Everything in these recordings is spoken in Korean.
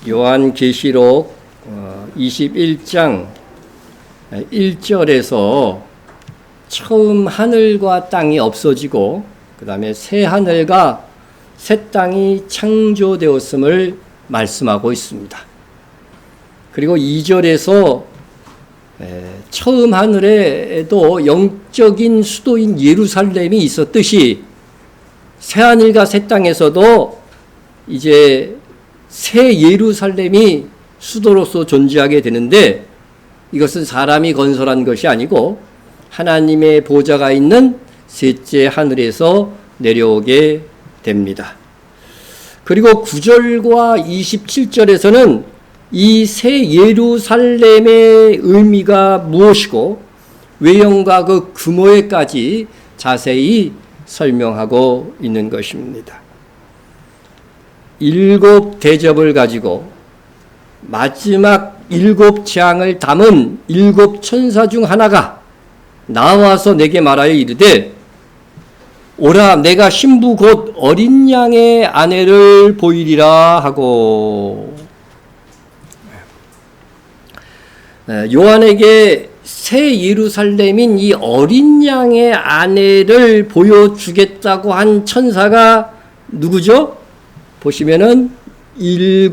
요한계시록 21장 1절에서 처음 하늘과 땅이 없어지고 그 다음에 새 하늘과 새 땅이 창조되었음을 말씀하고 있습니다. 그리고 2절에서 처음 하늘에도 영적인 수도인 예루살렘이 있었듯이 새 하늘과 새 땅에서도 이제 새 예루살렘이 수도로서 존재하게 되는데, 이것은 사람이 건설한 것이 아니고 하나님의 보좌가 있는 셋째 하늘에서 내려오게 됩니다. 그리고 9절과 27절에서는 이 새 예루살렘의 의미가 무엇이고 외형과 그 규모에까지 자세히 설명하고 있는 것입니다. 7 대접을 가지고 마지막 7 재앙을 담은 7 천사 중 하나가 나와서 내게 말하여 이르되, 오라, 내가 신부 곧 어린 양의 아내를 보이리라 하고. 요한에게 새 예루살렘인 이 어린 양의 아내를 보여주겠다고 한 천사가 누구죠? 보시면은 7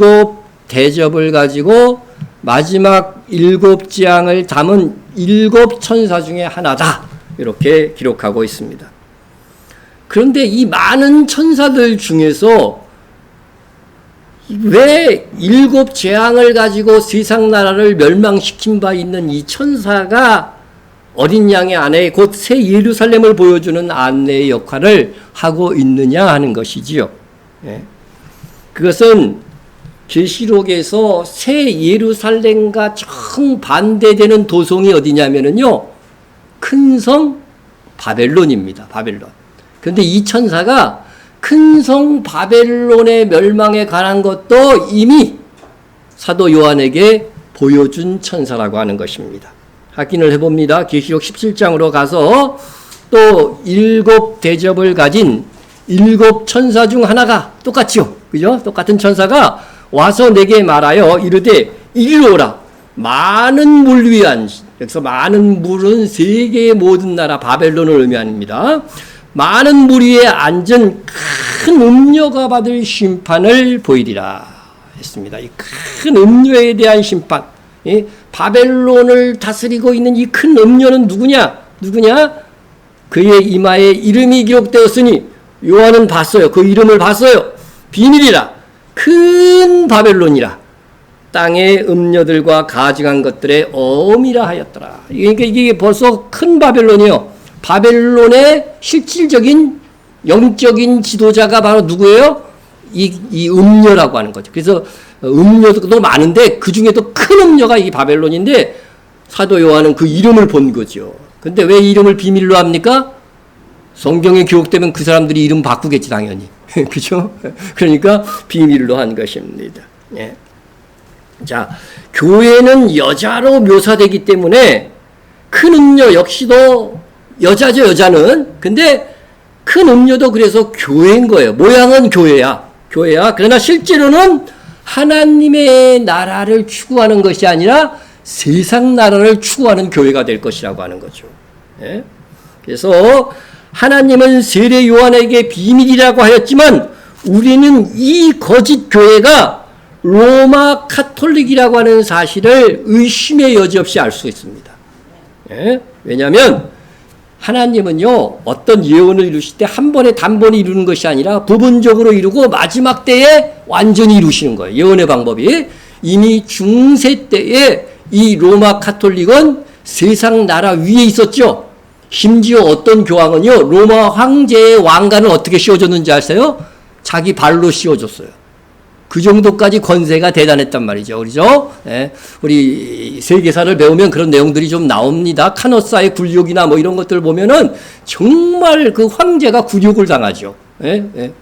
대접을 가지고 마지막 7 재앙을 담은 7 천사 중에 하나다, 이렇게 기록하고 있습니다. 그런데 이 많은 천사들 중에서 왜 7 재앙을 가지고 세상 나라를 멸망시킨 바 있는 이 천사가 어린 양의 아내 곧 새 예루살렘을 보여주는 아내의 역할을 하고 있느냐 하는 것이지요. 그것은 계시록에서 새 예루살렘과 정반대되는 도성이 어디냐면요, 큰 성 바벨론입니다. 바벨론. 그런데 이 천사가 큰 성 바벨론의 멸망에 관한 것도 이미 사도 요한에게 보여준 천사라고 하는 것입니다. 확인을 해봅니다. 계시록 17장으로 가서 또 7 대접을 가진 7 천사 중 하나가 똑같죠. 그죠? 똑같은 천사가 와서 내게 말하여 이르되, 이리로 오라. 많은 물 위에 앉으신, 여기서 많은 물은 세계의 모든 나라 바벨론을 의미합니다. 많은 물 위에 앉은 큰 음녀가 받을 심판을 보이리라 했습니다. 이 큰 음녀에 대한 심판. 바벨론을 다스리고 있는 이 큰 음녀는 누구냐? 그의 이마에 이름이 기록되었으니 요한은 봤어요. 그 이름을 봤어요. 비밀이라. 큰 바벨론이라. 땅의 음녀들과 가증한 것들의 어미라 하였더라. 그러니까 이게 벌써 큰 바벨론이요. 바벨론의 실질적인 영적인 지도자가 바로 누구예요? 이 음녀라고 하는 거죠. 그래서 음녀도 많은데 그 중에도 큰 음녀가 이 바벨론인데 사도 요한은 그 이름을 본 거죠. 근데 왜 이름을 비밀로 합니까? 성경에 기록되면 그 사람들이 이름 바꾸겠지, 당연히. 그죠? 그러니까 비밀로 한 것입니다. 예. 자, 교회는 여자로 묘사되기 때문에 큰 음녀 역시도 여자죠, 여자는. 근데 큰 음녀도 그래서 교회인 거예요. 모양은 교회야. 그러나 실제로는 하나님의 나라를 추구하는 것이 아니라 세상 나라를 추구하는 교회가 될 것이라고 하는 거죠. 예? 그래서 하나님은 세례 요한에게 비밀이라고 하였지만 우리는 이 거짓 교회가 로마 카톨릭이라고 하는 사실을 의심의 여지 없이 알 수 있습니다. 예? 왜냐하면 하나님은요, 어떤 예언을 이루실 때 한 번에 단번에 이루는 것이 아니라 부분적으로 이루고 마지막 때에 완전히 이루시는 거예요. 예언의 방법이. 이미 중세 때에 이 로마 카톨릭은 세상 나라 위에 있었죠. 심지어 어떤 교황은요, 로마 황제의 왕관을 어떻게 씌워줬는지 아세요? 자기 발로 씌워줬어요. 그 정도까지 권세가 대단했단 말이죠. 그렇죠? 예. 우리 세계사를 배우면 그런 내용들이 좀 나옵니다. 카노사의 굴욕이나 뭐 이런 것들을 보면은 정말 그 황제가 굴욕을 당하죠. 예? 예.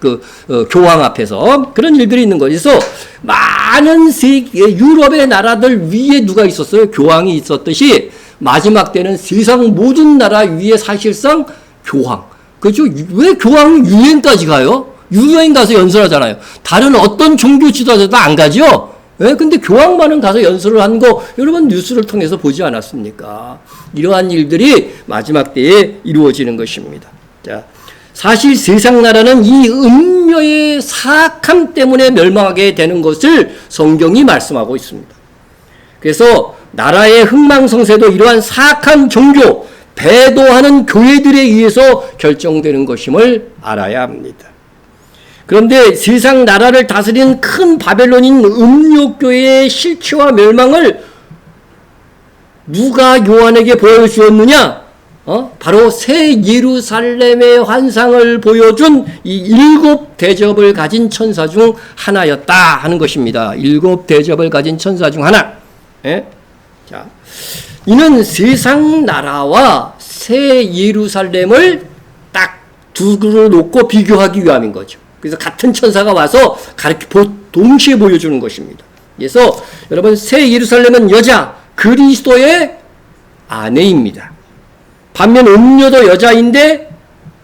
교황 앞에서 그런 일들이 있는 거죠. 그래서 많은 유럽의 나라들 위에 누가 있었어요? 교황이 있었듯이 마지막 때는 세상 모든 나라 위에 사실상 교황. 그렇죠? 왜 교황은 유엔까지 가요? 유엔 가서 연설하잖아요. 다른 어떤 종교 지도자도 안 가죠? 예? 근데 교황만은 가서 연설을 한 거 여러분 뉴스를 통해서 보지 않았습니까? 이러한 일들이 마지막 때에 이루어지는 것입니다. 자, 사실 세상 나라는 이 음녀의 사악함 때문에 멸망하게 되는 것을 성경이 말씀하고 있습니다. 그래서 나라의 흥망성쇠도 이러한 사악한 종교, 배도하는 교회들에 의해서 결정되는 것임을 알아야 합니다. 그런데 세상 나라를 다스리는 큰 바벨론인 음욕교회의 실체와 멸망을 누가 요한에게 보여주었느냐? 바로 새 예루살렘의 환상을 보여준 이 7 대접을 가진 천사 중 하나였다 하는 것입니다. 7 대접을 가진 천사 중 하나. 예? 자, 이는 세상 나라와 새 예루살렘을 딱 두 그릇 놓고 비교하기 위함인 거죠. 그래서 같은 천사가 와서 동시에 보여주는 것입니다. 그래서 여러분 새 예루살렘은 여자 그리스도의 아내입니다. 반면 음녀도 여자인데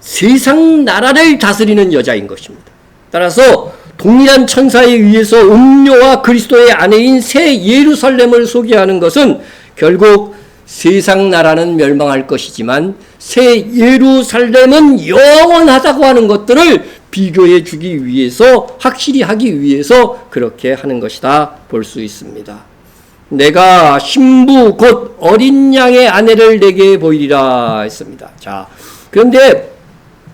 세상 나라를 다스리는 여자인 것입니다. 따라서 동일한 천사에 의해서 음녀와 그리스도의 아내인 새 예루살렘을 소개하는 것은 결국 세상 나라는 멸망할 것이지만 새 예루살렘은 영원하다고 하는 것들을 비교해 주기 위해서 확실히 하기 위해서 그렇게 하는 것이다 볼 수 있습니다. 내가 신부 곧 어린 양의 아내를 내게 보이리라 했습니다. 자, 그런데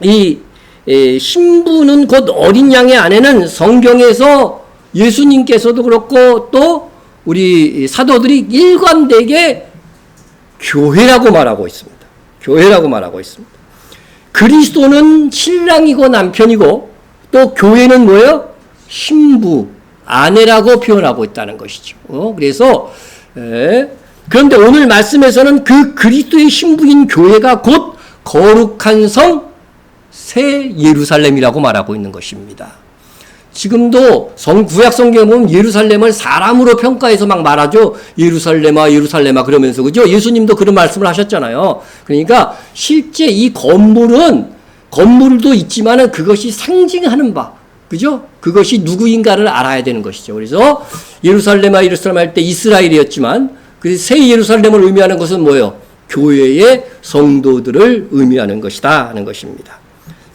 이 신부는 곧 어린 양의 아내는 성경에서 예수님께서도 그렇고 또 우리 사도들이 일관되게 교회라고 말하고 있습니다. 교회라고 말하고 있습니다. 그리스도는 신랑이고 남편이고 또 교회는 뭐예요? 신부, 아내라고 표현하고 있다는 것이죠. 그래서 그런데 오늘 말씀에서는 그 그리스도의 신부인 교회가 곧 거룩한 성 새 예루살렘이라고 말하고 있는 것입니다. 지금도 구약 성경에 보면 예루살렘을 사람으로 평가해서 막 말하죠. 예루살렘아 예루살렘아 그러면서 그죠? 예수님도 그런 말씀을 하셨잖아요. 그러니까 실제 이 건물도 있지만은 그것이 상징하는 바, 그죠? 그것이 누구인가를 알아야 되는 것이죠. 그래서 예루살렘아 예루살렘 할 때 이스라엘이었지만 그 새 예루살렘을 의미하는 것은 뭐예요? 교회의 성도들을 의미하는 것이다 하는 것입니다.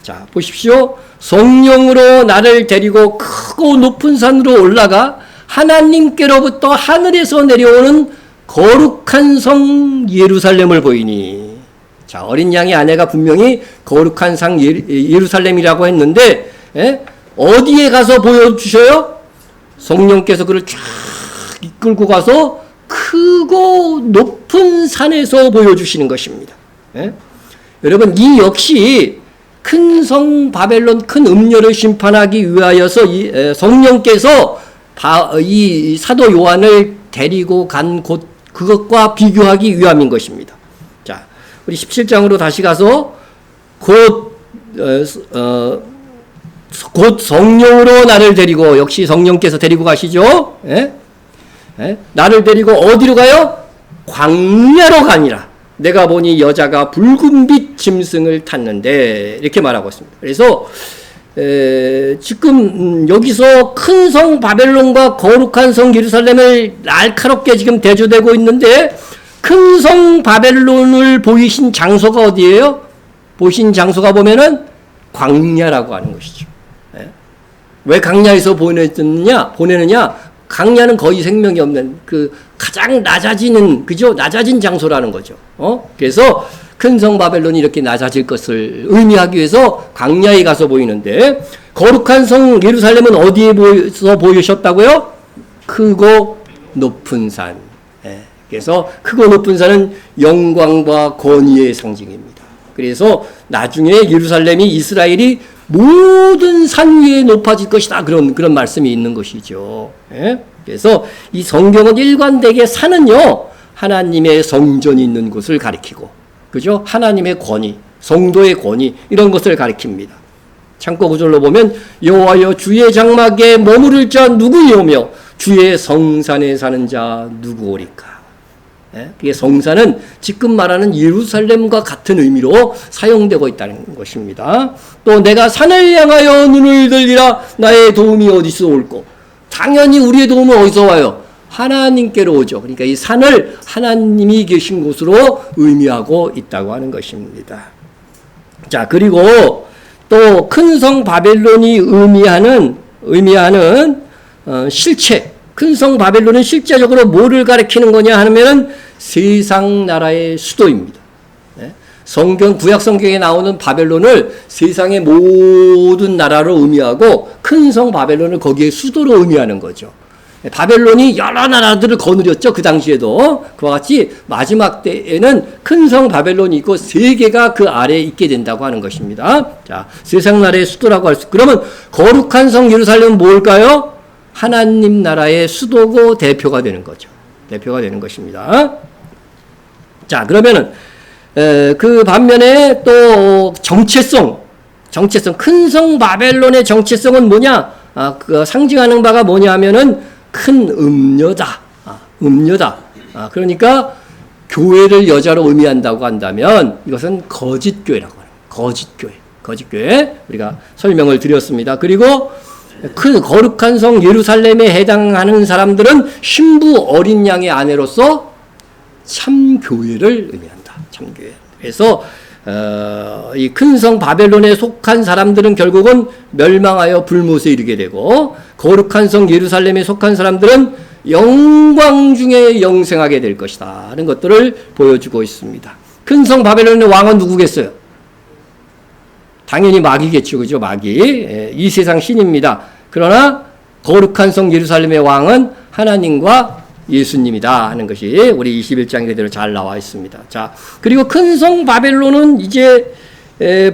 자, 보십시오. 성령으로 나를 데리고 크고 높은 산으로 올라가 하나님께로부터 하늘에서 내려오는 거룩한 성 예루살렘을 보이니. 자, 어린 양의 아내가 분명히 거룩한 상 예루살렘이라고 했는데 어디에 가서 보여주셔요? 성령께서 그를 쫙 이끌고 가서 크고 높은 산에서 보여주시는 것입니다. 여러분 이 역시 큰 성 바벨론 큰 음녀를 심판하기 위하여서 성령께서 이 사도 요한을 데리고 간 곳 그것과 비교하기 위함인 것입니다. 자, 우리 17장으로 다시 가서 곧 성령으로 나를 데리고 역시 성령께서 데리고 가시죠. 나를 데리고 어디로 가요? 광야로 가니라. 내가 보니 여자가 붉은빛 짐승을 탔는데 이렇게 말하고 있습니다. 그래서 지금 여기서 큰 성 바벨론과 거룩한 성 예루살렘을 날카롭게 지금 대조되고 있는데 큰 성 바벨론을 보이신 장소가 어디예요? 보신 장소가 보면은 광야라고 하는 것이죠. 왜 광야에서 보내느냐? 광야는 거의 생명이 없는 그 가장 낮아지는 그죠? 낮아진 장소라는 거죠. 그래서 큰 성 바벨론이 이렇게 낮아질 것을 의미하기 위해서 광야에 가서 보이는데 거룩한 성 예루살렘은 어디에서 보이셨다고요? 크고 높은 산. 그래서 크고 높은 산은 영광과 권위의 상징입니다. 그래서 나중에 예루살렘이 이스라엘이 모든 산 위에 높아질 것이다. 그런 말씀이 있는 것이죠. 그래서 이 성경은 일관되게 산은요, 하나님의 성전이 있는 곳을 가리키고, 그죠? 하나님의 권위, 성도의 권위, 이런 것을 가리킵니다. 창고 구절로 보면, 여호와여 주의 장막에 머무를 자 누구이오며, 주의 성산에 사는 자 누구오리까? 그게 성산은 지금 말하는 예루살렘과 같은 의미로 사용되고 있다는 것입니다. 또 내가 산을 향하여 눈을 들리라 나의 도움이 어디서 올꼬 당연히 우리의 도움은 어디서 와요? 하나님께로 오죠. 그러니까 이 산을 하나님이 계신 곳으로 의미하고 있다고 하는 것입니다. 자, 그리고 또 큰 성 바벨론이 의미하는 실체. 큰 성 바벨론은 실제적으로 뭐를 가리키는 거냐 하면은 세상 나라의 수도입니다. 성경, 구약 성경에 나오는 바벨론을 세상의 모든 나라로 의미하고 큰 성 바벨론을 거기에 수도로 의미하는 거죠. 바벨론이 여러 나라들을 거느렸죠. 그 당시에도. 그와 같이 마지막 때에는 큰 성 바벨론이 있고 세계가 그 아래에 있게 된다고 하는 것입니다. 자, 세상 나라의 수도라고 할 수. 그러면 거룩한 성 예루살렘은 뭘까요? 하나님 나라의 수도고 대표가 되는 거죠. 대표가 되는 것입니다. 자, 그러면은 그 반면에 또 정체성, 큰 성 바벨론의 정체성은 뭐냐? 그 상징하는 바가 뭐냐 하면은 큰 음녀다. 음녀다. 그러니까 교회를 여자로 의미한다고 한다면 이것은 거짓교회라고 하는 거예요. 거짓교회. 우리가 설명을 드렸습니다. 그리고 큰 거룩한 성 예루살렘에 해당하는 사람들은 신부 어린 양의 아내로서 참교회를 의미한다. 참교회. 그래서 이 큰 성 바벨론에 속한 사람들은 결국은 멸망하여 불못에 이르게 되고 거룩한 성 예루살렘에 속한 사람들은 영광 중에 영생하게 될 것이다 하는 것들을 보여주고 있습니다. 큰 성 바벨론의 왕은 누구겠어요? 당연히 마귀겠죠. 그죠? 마귀. 이 세상 신입니다. 그러나 거룩한 성 예루살렘의 왕은 하나님과 예수님이다 하는 것이 우리 21장 그대로 잘 나와 있습니다. 자, 그리고 큰 성 바벨론은 이제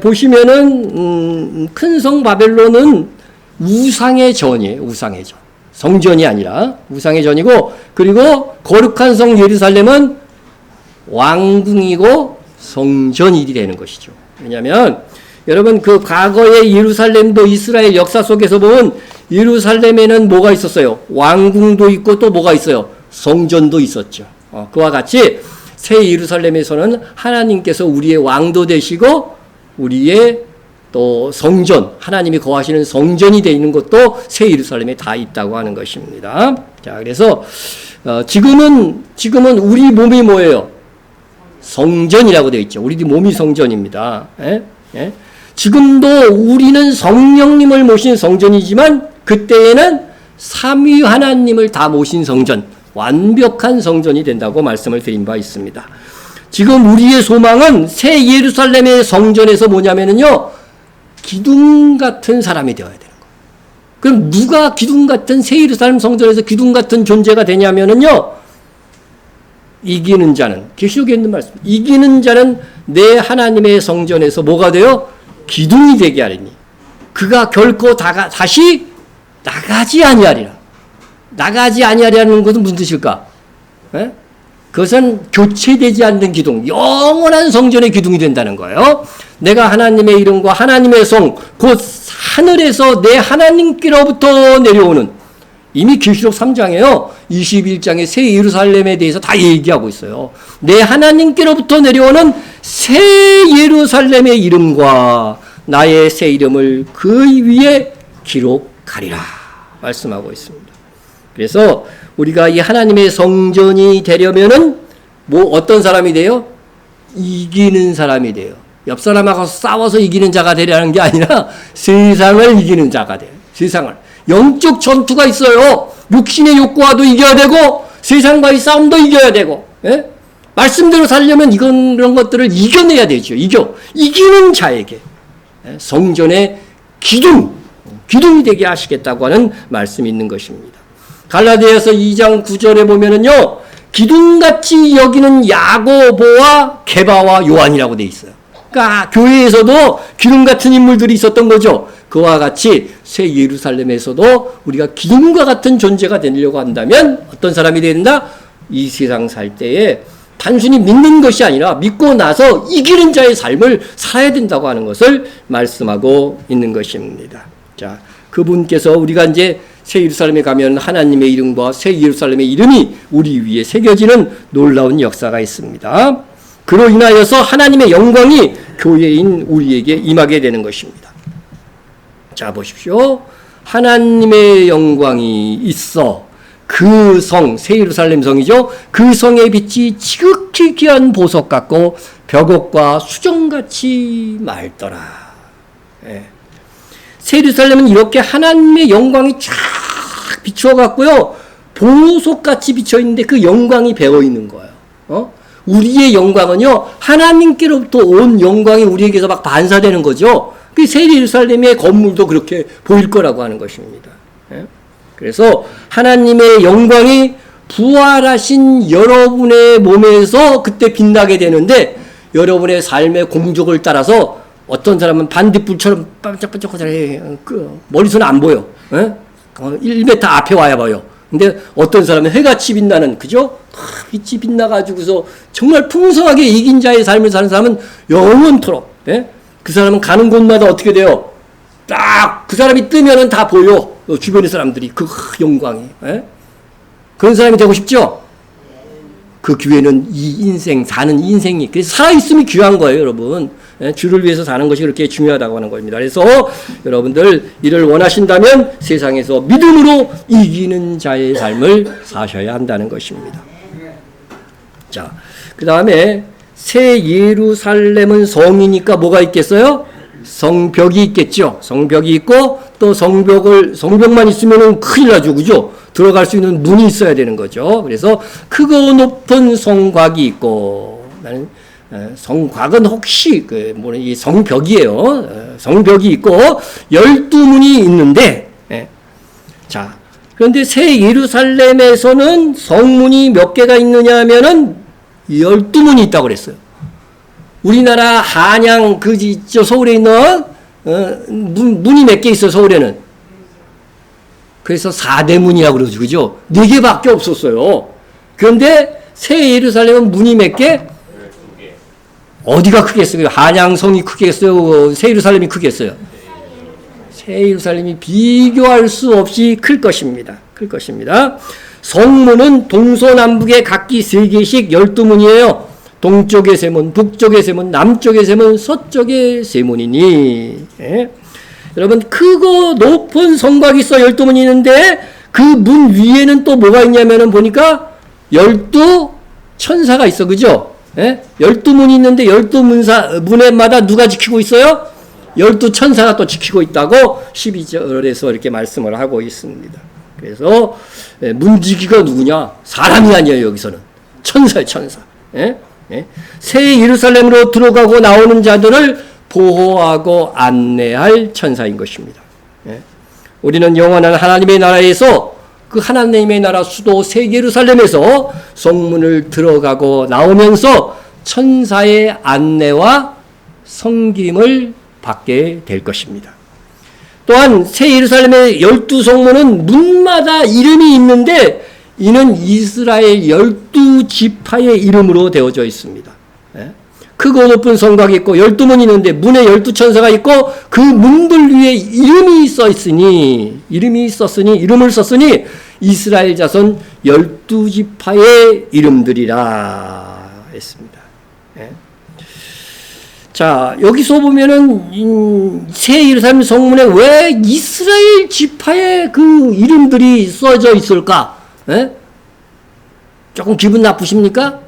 보시면은 큰 성 바벨론은 우상의 전이에요. 우상의 전. 성전이 아니라 우상의 전이고, 그리고 거룩한 성 예루살렘은 왕궁이고 성전이 되는 것이죠. 왜냐하면 여러분 그 과거의 예루살렘도 이스라엘 역사 속에서 보면 예루살렘에는 뭐가 있었어요? 왕궁도 있고 또 뭐가 있어요? 성전도 있었죠. 그와 같이 새 예루살렘에서는 하나님께서 우리의 왕도 되시고 우리의 또 성전, 하나님이 거하시는 성전이 되어 있는 것도 새 예루살렘에 다 있다고 하는 것입니다. 자, 그래서 지금은 우리 몸이 뭐예요? 성전이라고 되어 있죠. 우리 몸이 성전입니다. 지금도 우리는 성령님을 모신 성전이지만 그때에는 삼위 하나님을 다 모신 성전, 완벽한 성전이 된다고 말씀을 드린 바 있습니다. 지금 우리의 소망은 새 예루살렘의 성전에서 뭐냐면요, 기둥 같은 사람이 되어야 되는 거예요. 그럼 누가 기둥 같은 새 예루살렘 성전에서 기둥 같은 존재가 되냐면요, 이기는 자는, 계시록에 있는 말씀, 이기는 자는 내 하나님의 성전에서 뭐가 돼요? 기둥이 되게 하리니 그가 결코 다시 나가지 아니하리라. 나가지 아니하리라는 것은 무슨 뜻일까? 그것은 교체되지 않는 기둥, 영원한 성전의 기둥이 된다는 거예요. 내가 하나님의 이름과 하나님의 성, 곧 하늘에서 내 하나님께로부터 내려오는, 이미 계시록 3장에요. 21장에 새 예루살렘에 대해서 다 얘기하고 있어요. 내 하나님께로부터 내려오는 새 예루살렘의 이름과 나의 새 이름을 그 위에 기록하리라 말씀하고 있습니다. 그래서 우리가 이 하나님의 성전이 되려면은 어떤 사람이 돼요? 이기는 사람이 돼요. 옆 사람하고 싸워서 이기는 자가 되려는 게 아니라 세상을 이기는 자가 돼요. 세상을. 영적 전투가 있어요. 육신의 욕구와도 이겨야 되고 세상과의 싸움도 이겨야 되고, 말씀대로 살려면 이런 것들을 이겨내야 되죠. 이기는 자에게 성전의 기둥이 되게 하시겠다고 하는 말씀이 있는 것입니다. 갈라디아서 2장 9절에 보면은요, 기둥같이 여기는 야고보와 게바와 요한이라고 돼 있어요. 그러니까 교회에서도 기둥 같은 인물들이 있었던 거죠. 그와 같이 새 예루살렘에서도 우리가 기둥과 같은 존재가 되려고 한다면 어떤 사람이 된다? 이 세상 살 때에 단순히 믿는 것이 아니라 믿고 나서 이기는 자의 삶을 살아야 된다고 하는 것을 말씀하고 있는 것입니다. 자, 그분께서 우리가 이제 새 예루살렘에 가면 하나님의 이름과 새 예루살렘의 이름이 우리 위에 새겨지는 놀라운 역사가 있습니다. 그로 인하여서 하나님의 영광이 교회인 우리에게 임하게 되는 것입니다. 자, 보십시오. 하나님의 영광이 있어 그 성, 새 예루살렘 성이죠. 그 성의 빛이 지극히 귀한 보석 같고 벽옥과 수정같이 맑더라. 예. 새 예루살렘은 이렇게 하나님의 영광이 쫙 비추어 갔고요. 보석같이 비쳐 있는데 그 영광이 배어 있는 거예요. 우리의 영광은요, 하나님께로부터 온 영광이 우리에게서 막 반사되는 거죠. 그 새 예루살렘의 건물도 그렇게 보일 거라고 하는 것입니다. 예? 그래서 하나님의 영광이 부활하신 여러분의 몸에서 그때 빛나게 되는데, 여러분의 삶의 공적을 따라서 어떤 사람은 반딧불처럼 반짝반짝하잖아요. 머리서는 안 보여. 예? 1m 앞에 와야 봐요. 근데 어떤 사람은 해같이 빛나는, 그죠? 빛이 빛나가지고서 정말 풍성하게 이긴 자의 삶을 사는 사람은 영원토록, 예? 그 사람은 가는 곳마다 어떻게 돼요? 딱 그 사람이 뜨면은 다 보여. 주변의 사람들이 그 영광이. 예? 그런 사람이 되고 싶죠? 그 교회는 이 인생, 사는 인생이, 그래서 살아있음이 귀한 거예요, 여러분. 예? 주를 위해서 사는 것이 그렇게 중요하다고 하는 겁니다. 그래서 여러분들 이를 원하신다면 세상에서 믿음으로 이기는 자의 삶을 사셔야 한다는 것입니다. 자, 그 다음에 새 예루살렘은 성이니까 뭐가 있겠어요? 성벽이 있겠죠. 성벽이 있고 또 성벽만 있으면 큰일 나죠. 그죠? 들어갈 수 있는 문이 있어야 되는 거죠. 그래서 크고 높은 성곽이 있고, 나는 성곽은 혹시 이 성벽이에요. 성벽이 있고 12문이 있는데, 자, 그런데 새 예루살렘에서는 성문이 몇 개가 있느냐 하면은 12문이 있다고 그랬어요. 우리나라 한양 저 서울에 있는 문이 몇 개 있어요, 서울에는. 그래서 4대문이라고 그러죠. 그죠? 4개밖에 없었어요. 그런데 새 예루살렘은 문이 몇 개? 어디가 크겠어요? 한양성이 크겠어요? 새 예루살렘이 크겠어요? 새 예루살렘이 비교할 수 없이 클 것입니다. 클 것입니다. 성문은 동서남북에 각기 3개씩 12문이에요. 동쪽의 세문, 북쪽의 세문, 남쪽의 세문, 서쪽의 세문이니. 예? 여러분, 크고 높은 성곽이 있어 12문이 있는데 그 문 위에는 또 뭐가 있냐면은 보니까 12천사가 있어. 그죠? 예? 12문이 있는데 12문에마다 누가 지키고 있어요? 12천사가 또 지키고 있다고 12절에서 이렇게 말씀을 하고 있습니다. 그래서 문지기가 누구냐? 사람이 아니에요. 여기서는 천사예요. 천사. 예? 예? 새 예루살렘으로 들어가고 나오는 자들을 보호하고 안내할 천사인 것입니다. 예? 우리는 영원한 하나님의 나라에서 그 하나님의 나라 수도 새 예루살렘에서 성문을 들어가고 나오면서 천사의 안내와 섬김을 받게 될 것입니다. 또한 새 예루살렘의 12성문은 문마다 이름이 있는데 이는 이스라엘 12지파의 이름으로 되어져 있습니다. 크고 높은 성곽이 있고 12문이 있는데 문에 12천사가 있고 그 문들 위에 이름을 썼으니 이스라엘 자손 12지파의 이름들이라 했습니다. 자, 여기서 보면은 새 예루살렘 성문에 왜 이스라엘 지파의 그 이름들이 써져 있을까? 조금 기분 나쁘십니까?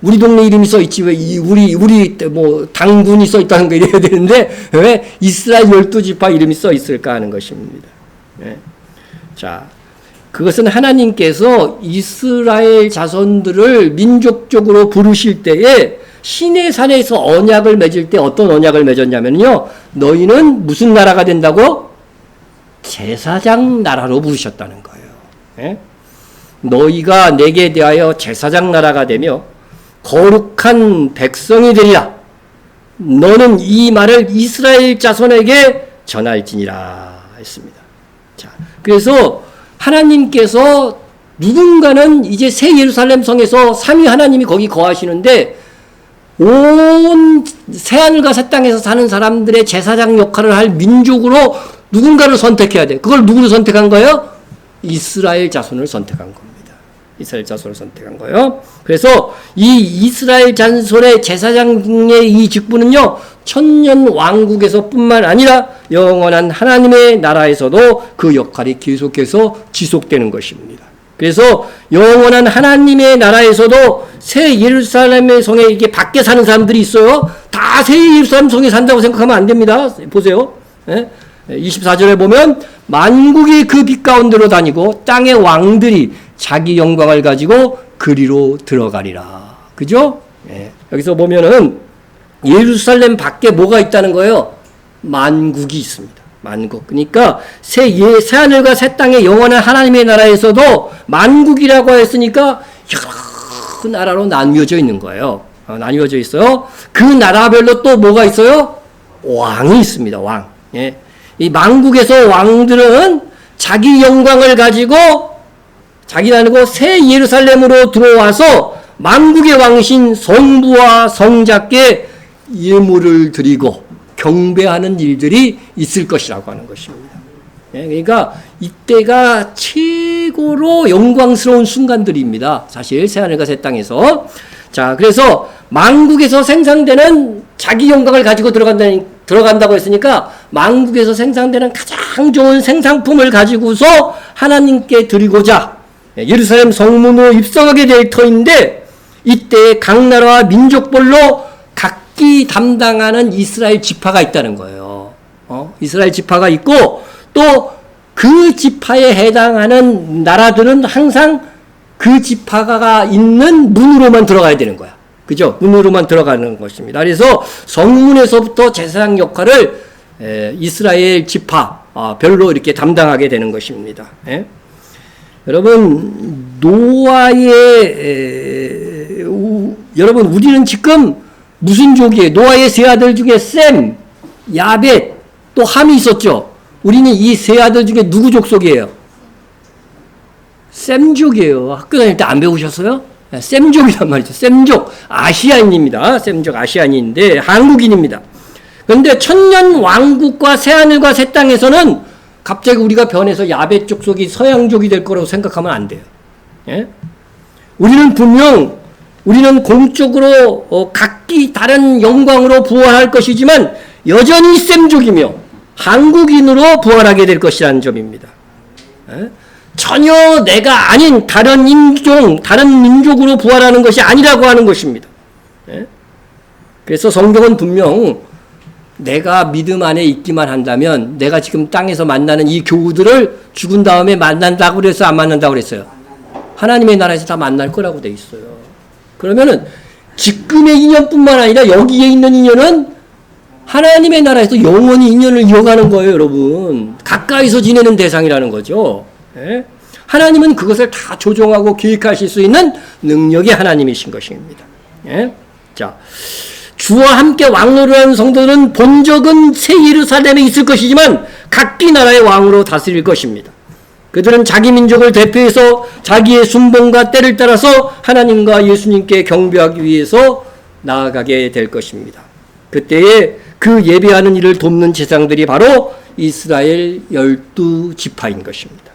우리 동네 이름이 써 있지 왜 우리 뭐 당군이 써 있다는 거 이래야 되는데 왜 이스라엘 12지파 이름이 써 있을까 하는 것입니다. 자, 그것은 하나님께서 이스라엘 자손들을 민족적으로 부르실 때에 시내산에서 언약을 맺을 때 어떤 언약을 맺었냐면요, 너희는 무슨 나라가 된다고? 제사장 나라로 부르셨다는 거예요. 너희가 내게 대하여 제사장 나라가 되며 거룩한 백성이 되리라. 너는 이 말을 이스라엘 자손에게 전할지니라 했습니다. 자, 그래서 하나님께서 누군가는 이제 새 예루살렘 성에서 삼위 하나님이 거기 거하시는데 온 새하늘과 새 땅에서 사는 사람들의 제사장 역할을 할 민족으로 누군가를 선택해야 돼. 그걸 누구를 선택한 거예요? 이스라엘 자손을 선택한 겁니다. 이스라엘 자손을 선택한 거예요. 그래서 이 이스라엘 자손의 제사장의 이 직분은요, 천년 왕국에서 뿐만 아니라 영원한 하나님의 나라에서도 그 역할이 계속해서 지속되는 것입니다. 그래서 영원한 하나님의 나라에서도 새 예루살렘의 성에 이게 밖에 사는 사람들이 있어요. 다 새 예루살렘 성에 산다고 생각하면 안 됩니다. 보세요. 24절에 보면 만국이 그 빛 가운데로 다니고 땅의 왕들이 자기 영광을 가지고 그리로 들어가리라. 그죠? 여기서 보면은 예루살렘 밖에 뭐가 있다는 거예요? 만국이 있습니다. 만국. 그러니까 새 하늘과 새 땅의 영원한 하나님의 나라에서도 만국이라고 했으니까 여러 나라로 나뉘어져 있는 거예요. 나뉘어져 있어요. 그 나라별로 또 뭐가 있어요? 왕이 있습니다. 왕. 이 만국에서 왕들은 자기 영광을 가지고 자기 나라고 새 예루살렘으로 들어와서 만국의 왕이신 성부와 성자께 예물을 드리고 경배하는 일들이 있을 것이라고 하는 것입니다. 그러니까 이때가 최고로 영광스러운 순간들입니다. 사실 새하늘과 새 땅에서. 자, 그래서 만국에서 생산되는 자기 영광을 가지고 들어간다고 했으니까 만국에서 생산되는 가장 좋은 생산품을 가지고서 하나님께 드리고자 예루살렘 성문으로 입성하게 될 터인데, 이때 각 나라와 민족별로 각기 담당하는 이스라엘 지파가 있다는 거예요. 이스라엘 지파가 있고 또 그 지파에 해당하는 나라들은 항상 그 지파가 있는 문으로만 들어가야 되는 거야. 그죠? 문으로만 들어가는 것입니다. 그래서 성문에서부터 제사장 역할을 이스라엘 지파 별로 이렇게 담당하게 되는 것입니다. 여러분, 여러분, 우리는 지금 무슨 족이에요? 노아의 세 아들 중에 셈, 야벳, 또 함이 있었죠. 우리는 이 세 아들 중에 누구 족속이에요? 셈족이에요. 학교 다닐 때 안 배우셨어요? 셈족이란 말이죠. 셈족. 아시아인입니다. 셈족 아시아인인데 한국인입니다. 그런데 천년 왕국과 새하늘과 새 땅에서는 갑자기 우리가 변해서 야벳 족속이 서양족이 될 거라고 생각하면 안 돼요. 우리는 공적으로 각기 다른 영광으로 부활할 것이지만 여전히 셈족이며 한국인으로 부활하게 될 것이라는 점입니다. 전혀 내가 아닌 다른 인종, 다른 민족으로 부활하는 것이 아니라고 하는 것입니다. 그래서 성경은 분명 내가 믿음 안에 있기만 한다면 내가 지금 땅에서 만나는 이 교우들을 죽은 다음에 만난다고 그래서 안 만난다고 그랬어요. 하나님의 나라에서 다 만날 거라고 돼 있어요. 그러면은 지금의 인연뿐만 아니라 여기에 있는 인연은 하나님의 나라에서 영원히 인연을 이어가는 거예요, 여러분. 가까이서 지내는 대상이라는 거죠. 하나님은 그것을 다 조종하고 계획하실 수 있는 능력이 하나님이신 것입니다. 자, 주와 함께 왕노릇하는 성도들은 본적은 새 예루살렘에 있을 것이지만 각기 나라의 왕으로 다스릴 것입니다. 그들은 자기 민족을 대표해서 자기의 순봉과 때를 따라서 하나님과 예수님께 경배하기 위해서 나아가게 될 것입니다. 그때에 그 예배하는 일을 돕는 제사장들이 바로 이스라엘 12지파인 것입니다.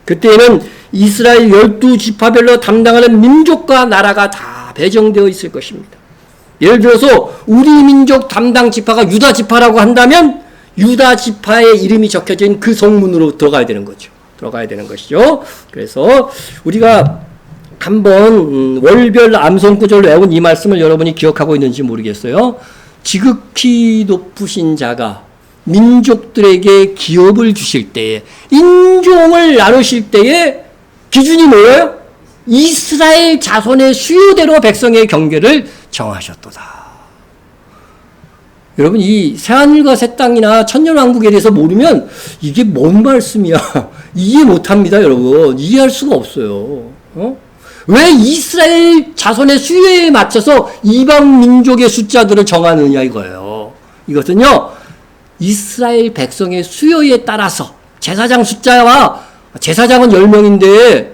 그때에는 이스라엘 12지파별로 담당하는 민족과 나라가 다 배정되어 있을 것입니다. 예를 들어서 우리 민족 담당 지파가 유다 지파라고 한다면 유다 지파의 이름이 적혀진 그 성문으로 들어가야 되는 거죠. 들어가야 되는 것이죠. 그래서 우리가 한번 월별 암송 구절로 외운 이 말씀을 여러분이 기억하고 있는지 모르겠어요. 지극히 높으신 자가 민족들에게 기업을 주실 때에, 인종을 나누실 때에 기준이 뭐예요? 이스라엘 자손의 수요대로 백성의 경계를 정하셨도다. 여러분, 이 새하늘과 새 땅이나 천년왕국에 대해서 모르면 이게 뭔 말씀이야? 이해 못합니다, 여러분. 이해할 수가 없어요. 왜 이스라엘 자손의 수요에 맞춰서 이방 민족의 숫자들을 정하느냐 이거예요. 이것은요, 이스라엘 백성의 수요에 따라서 제사장 숫자와, 제사장은 10명인데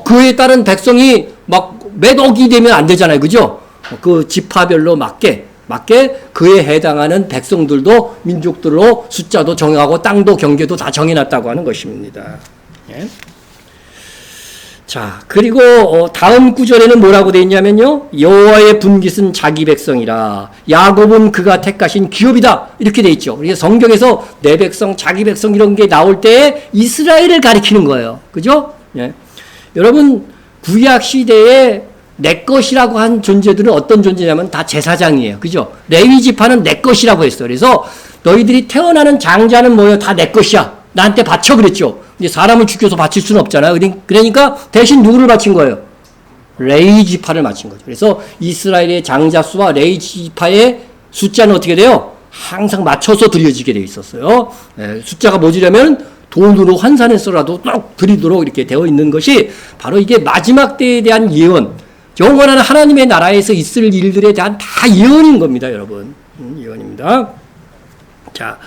그에 따른 백성이 막 몇 억이 되면 안 되잖아요. 그죠? 그 지파별로 맞게 그에 해당하는 백성들도 민족들로 숫자도 정하고 땅도 경계도 다 정해놨다고 하는 것입니다. 자, 그리고 다음 구절에는 뭐라고 되어 있냐면요. 여호와의 분깃은 자기 백성이라 야곱은 그가 택하신 기업이다. 이렇게 되어 있죠. 그래서 성경에서 내 백성, 자기 백성 이런 게 나올 때 이스라엘을 가리키는 거예요. 그죠? 예. 여러분 구약 시대에 내 것이라고 한 존재들은 어떤 존재냐면 다 제사장이에요. 그죠? 레위 지파는 내 것이라고 했어요. 그래서 너희들이 태어나는 장자는 뭐예요? 다 내 것이야. 나한테 바쳐 그랬죠. 근데 사람을 죽여서 바칠 수는 없잖아요. 그러니까 대신 누구를 바친 거예요? 레위 지파를 바친 거죠. 그래서 이스라엘의 장자 수와 레위 지파의 숫자는 어떻게 돼요? 항상 맞춰서 드려지게 되어 있었어요. 숫자가 모자라면 돈으로 환산해서라도 꼭 드리도록 이렇게 되어 있는 것이 바로 이게 마지막 때에 대한 예언, 영원한 하나님의 나라에서 있을 일들에 대한 다 예언인 겁니다, 여러분. 예언입니다. 자,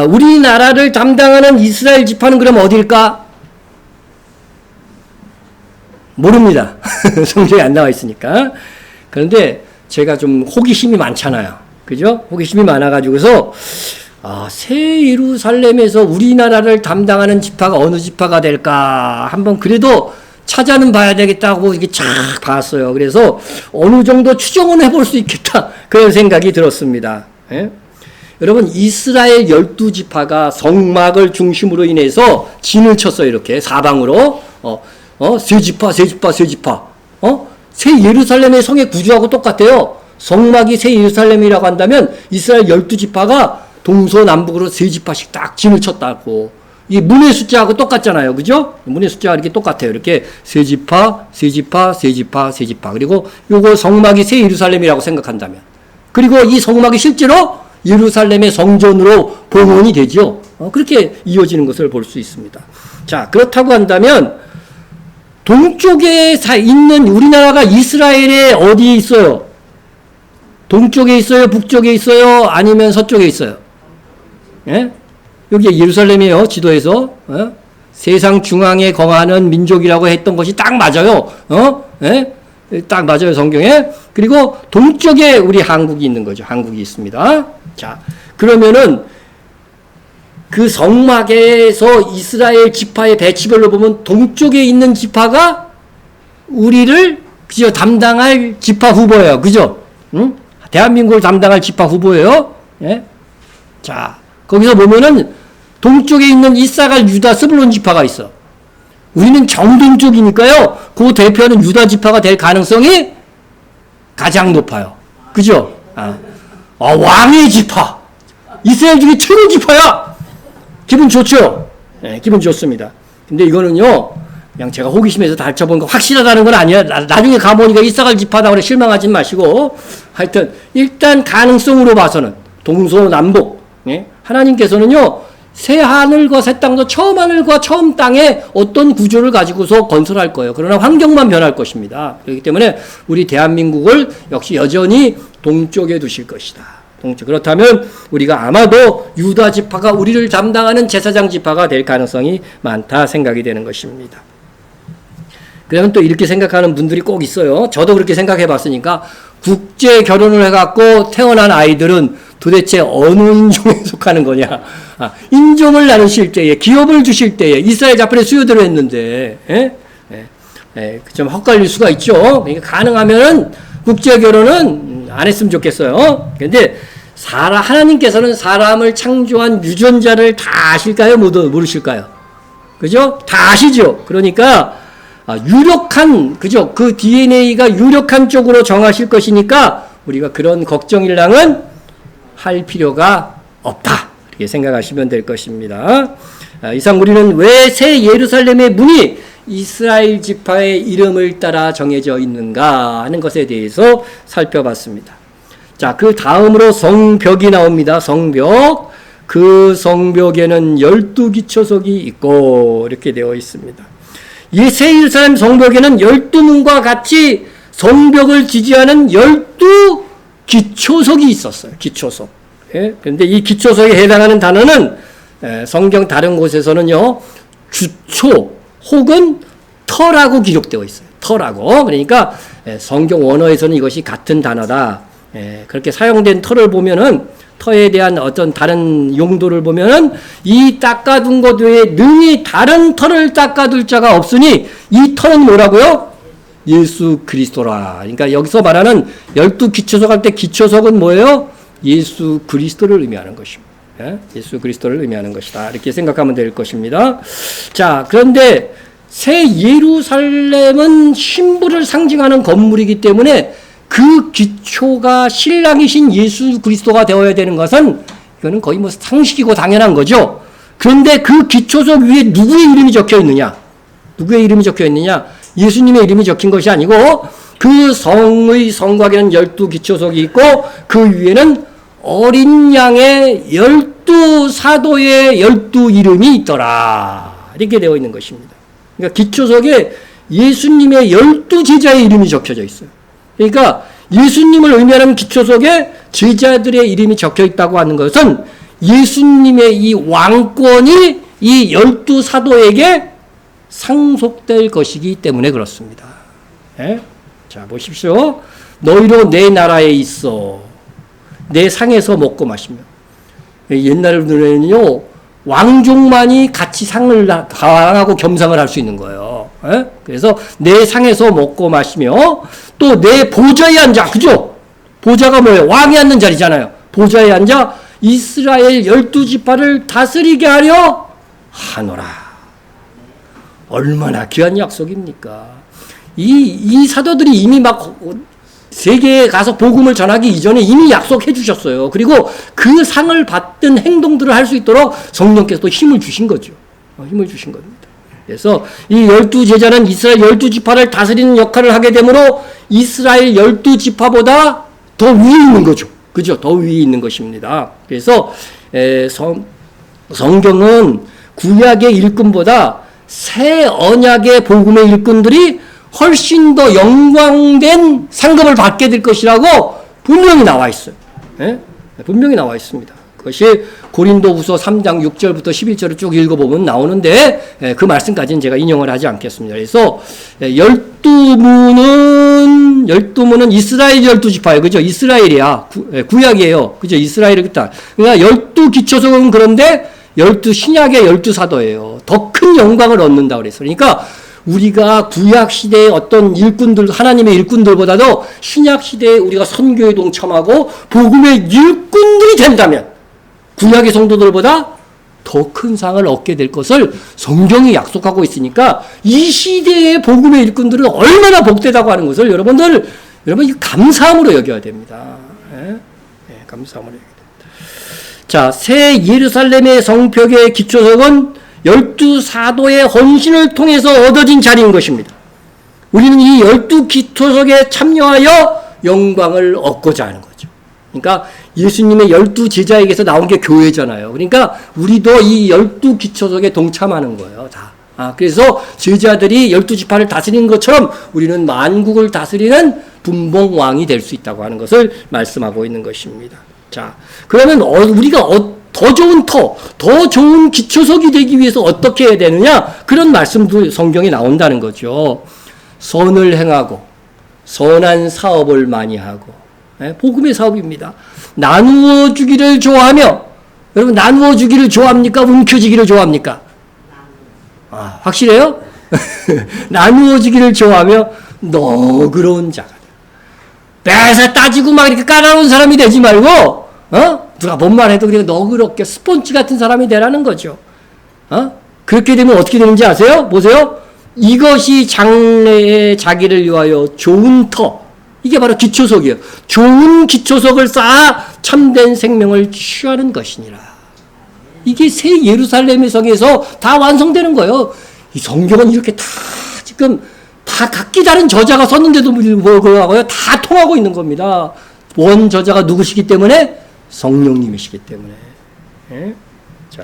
우리나라를 담당하는 이스라엘 지파는 그럼 어딜까? 모릅니다. 성경에 안 나와 있으니까. 그런데 제가 좀 호기심이 많잖아요. 그죠? 호기심이 많아가지고서, 새 예루살렘에서 우리나라를 담당하는 지파가 어느 지파가 될까? 한번 그래도 찾아는 봐야 되겠다고 이렇게 쫙 봤어요. 그래서 어느 정도 추정은 해볼 수 있겠다. 그런 생각이 들었습니다. 예? 여러분 이스라엘 12지파가 성막을 중심으로 인해서 진을 쳤어요. 이렇게 사방으로 세 지파 새 예루살렘의 성의 구조하고 똑같아요. 성막이 새 예루살렘이라고 한다면 이스라엘 12지파가 동서남북으로 세 지파씩 딱 진을 쳤다고. 이 문의 숫자하고 똑같잖아요. 그죠? 문의 숫자가 이렇게 똑같아요. 이렇게 세 지파 그리고 요거 성막이 새 예루살렘이라고 생각한다면, 그리고 이 성막이 실제로 예루살렘의 성전으로 봉헌이 되죠. 그렇게 이어지는 것을 볼 수 있습니다. 자, 그렇다고 한다면 동쪽에 있는 우리나라가 이스라엘에 어디에 있어요? 동쪽에 있어요? 북쪽에 있어요? 아니면 서쪽에 있어요? 예? 여기 예루살렘이에요. 지도에서. 세상 중앙에 거하는 민족이라고 했던 것이 딱 맞아요. 예? 딱 맞아요. 성경에. 그리고 동쪽에 우리 한국이 있는 거죠. 한국이 있습니다. 자, 그러면은 그 성막에서 이스라엘 지파의 배치별로 보면 동쪽에 있는 지파가 우리를 그죠? 담당할 지파 후보예요. 그죠? 응? 대한민국을 담당할 지파 후보예요. 예? 자, 거기서 보면은 동쪽에 있는 이사갈, 유다, 스불론 지파가 있어. 우리는 정동쪽이니까요. 그 대표는 유다 지파가 될 가능성이 가장 높아요. 그죠? 왕의 지파. 이스라엘 중에 최고 지파야. 기분 좋죠? 네, 기분 좋습니다. 근데 이거는요, 그냥 제가 호기심에서 달쳐본 거 확실하다는 건 아니에요. 나중에 가보니까 이사갈 지파다 그래 실망하지 마시고. 하여튼, 일단 가능성으로 봐서는 동서남북. 예? 하나님께서는요, 새 하늘과 새 땅도 처음 하늘과 처음 땅에 어떤 구조를 가지고서 건설할 거예요. 그러나 환경만 변할 것입니다. 그렇기 때문에 우리 대한민국을 역시 여전히 동쪽에 두실 것이다. 동쪽. 그렇다면 우리가 아마도 유다 지파가 우리를 담당하는 제사장 지파가 될 가능성이 많다 생각이 되는 것입니다. 그러면 또 이렇게 생각하는 분들이 꼭 있어요. 저도 그렇게 생각해 봤으니까 국제 결혼을 해갖고 태어난 아이들은 도대체 어느 인종에 속하는 거냐. 인종을 나누실 때에, 기업을 주실 때에 이스라엘 자편의 수요대로 했는데, 좀 헛갈릴 수가 있죠. 그러니까 가능하면은 국제 결혼은 안 했으면 좋겠어요. 근데 하나님께서는 사람을 창조한 유전자를 다 아실까요? 모르실까요? 그죠? 다 아시죠? 그러니까, 유력한, 그죠? 그 DNA가 유력한 쪽으로 정하실 것이니까 우리가 그런 걱정일랑은 할 필요가 없다. 이렇게 생각하시면 될 것입니다. 이상 우리는 왜 새 예루살렘의 문이 이스라엘 지파의 이름을 따라 정해져 있는가 하는 것에 대해서 살펴봤습니다. 자, 그 다음으로 성벽이 나옵니다. 성벽. 그 성벽에는 12기초석이 있고 이렇게 되어 있습니다. 이 새 예루살렘 성벽에는 12문과 같이 성벽을 지지하는 12기초석이 있었어요. 기초석. 예? 그런데 이 기초석에 해당하는 단어는 성경 다른 곳에서는요, 주초 혹은 터라고 기록되어 있어요. 터라고. 그러니까 성경 원어에서는 이것이 같은 단어다. 그렇게 사용된 터를 보면은 터에 대한 어떤 다른 용도를 보면은 이 닦아둔 것 외에 능히 다른 터를 닦아둘 자가 없으니 이 터는 뭐라고요? 예수 그리스도라. 그러니까 여기서 말하는 12기초석 할 때 기초석은 뭐예요? 예수 그리스도를 의미하는 것입니다. 예수 그리스도를 의미하는 것이다. 이렇게 생각하면 될 것입니다. 자, 그런데 새 예루살렘은 신부를 상징하는 건물이기 때문에 그 기초가 신랑이신 예수 그리스도가 되어야 되는 것은 이거는 거의 뭐 상식이고 당연한 거죠. 그런데 그 기초석 위에 누구의 이름이 적혀 있느냐? 누구의 이름이 적혀 있느냐? 예수님의 이름이 적힌 것이 아니고 그 성의 성곽에는 12기초석이 있고 그 위에는 어린 양의 12사도의 12이름이 있더라. 이렇게 되어 있는 것입니다. 그러니까 기초석에 예수님의 12제자의 이름이 적혀져 있어요. 그러니까 예수님을 의미하는 기초석에 제자들의 이름이 적혀 있다고 하는 것은 예수님의 이 왕권이 이 12사도에게 상속될 것이기 때문에 그렇습니다. 예? 자, 보십시오. 너희로 내 나라에 있어. 내 상에서 먹고 마시며. 옛날에는요, 왕족만이 같이 상을 당하고 겸상을 할 수 있는 거예요. 예? 그래서 내 상에서 먹고 마시며 또 내 보좌에 앉아. 그죠? 보좌가 뭐예요? 왕이 앉는 자리잖아요. 보좌에 앉아 이스라엘 12지파를 다스리게 하려 하노라. 얼마나 귀한 약속입니까? 이 사도들이 이미 막 세계에 가서 복음을 전하기 이전에 이미 약속해 주셨어요. 그리고 그 상을 받던 행동들을 할 수 있도록 성령께서 또 힘을 주신 거죠. 힘을 주신 겁니다. 그래서 이 12제자는 이스라엘 12지파를 다스리는 역할을 하게 되므로 이스라엘 12지파보다 더 위에 있는 거죠. 그죠? 더 위에 있는 것입니다. 그래서 성경은 구약의 일꾼보다 새 언약의 복음의 일꾼들이 훨씬 더 영광된 상급을 받게 될 것이라고 분명히 나와 있어요. 예? 분명히 나와 있습니다. 그것이 고린도후서 3장 6절부터 11절을 쭉 읽어보면 나오는데 그 말씀까지는 제가 인용을 하지 않겠습니다. 그래서 12문은 이스라엘 12지파예요. 그죠? 이스라엘이야. 구약이에요. 그죠? 이스라엘이 그러니까 12기초석은 그런데 12신약의 12사도예요. 더 큰 영광을 얻는다 그랬어요. 그러니까 우리가 구약 시대의 어떤 일꾼들, 하나님의 일꾼들보다도 신약 시대에 우리가 선교에 동참하고 복음의 일꾼들이 된다면 구약의 성도들보다 더 큰 상을 얻게 될 것을 성경이 약속하고 있으니까 이 시대의 복음의 일꾼들은 얼마나 복되다고 하는 것을 여러분 감사함으로 여겨야 됩니다. 감사함으로 여겨야 됩니다. 자, 새 예루살렘의 성벽의 기초석은 12사도의 헌신을 통해서 얻어진 자리인 것입니다. 우리는 이 12기초석에 참여하여 영광을 얻고자 하는 거죠. 그러니까 예수님의 12제자에게서 나온 게 교회잖아요. 그러니까 우리도 이 12기초석에 동참하는 거예요. 다. 그래서 제자들이 12지파를 다스리는 것처럼 우리는 만국을 다스리는 분봉왕이 될 수 있다고 하는 것을 말씀하고 있는 것입니다. 자, 그러면 우리가 더 좋은 더 좋은 기초석이 되기 위해서 어떻게 해야 되느냐? 그런 말씀도 성경에 나온다는 거죠. 선을 행하고 선한 사업을 많이 하고 복음의 사업입니다. 나누어 주기를 좋아하며 여러분 나누어 주기를 좋아합니까? 움켜쥐기를 좋아합니까? 확실해요? 나누어 주기를 좋아하며 너그러운 자가 빼서 따지고 막 이렇게 까다로운 사람이 되지 말고 누가 뭔 말해도 그냥 너그럽게 스폰지 같은 사람이 되라는 거죠. 그렇게 되면 어떻게 되는지 아세요? 보세요. 이것이 장래에 자기를 위하여 좋은 터. 이게 바로 기초석이에요. 좋은 기초석을 쌓아 참된 생명을 취하는 것이니라. 이게 새 예루살렘의 성에서 다 완성되는 거예요. 이 성경은 이렇게 다 지금 다 각기 다른 저자가 썼는데도 불구하고 다 통하고 있는 겁니다. 원 저자가 누구시기 때문에? 성령님이시기 때문에. 자,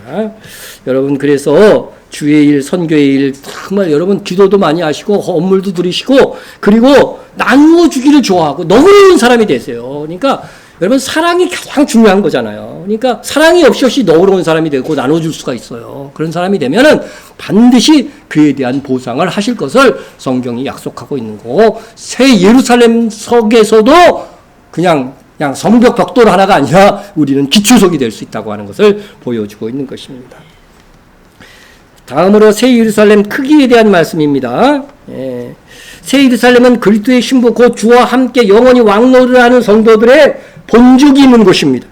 여러분 그래서 주의 일, 선교의 일 정말 여러분 기도도 많이 하시고 업물도 누리시고 그리고 나누어 주기를 좋아하고 너그러운 사람이 되세요. 그러니까 여러분 사랑이 가장 중요한 거잖아요. 그러니까 사랑이 없이 너그러운 사람이 되고 나눠줄 수가 있어요. 그런 사람이 되면은 반드시 그에 대한 보상을 하실 것을 성경이 약속하고 있는 거고 새 예루살렘 석에서도 그냥 그냥 성벽 벽돌 하나가 아니라 우리는 기초석이 될 수 있다고 하는 것을 보여주고 있는 것입니다. 다음으로 새 예루살렘 크기에 대한 말씀입니다. 새 예루살렘은 그리스도의 신부 곧 주와 함께 왕노를 하는 성도들의 본죽이 있는 곳입니다.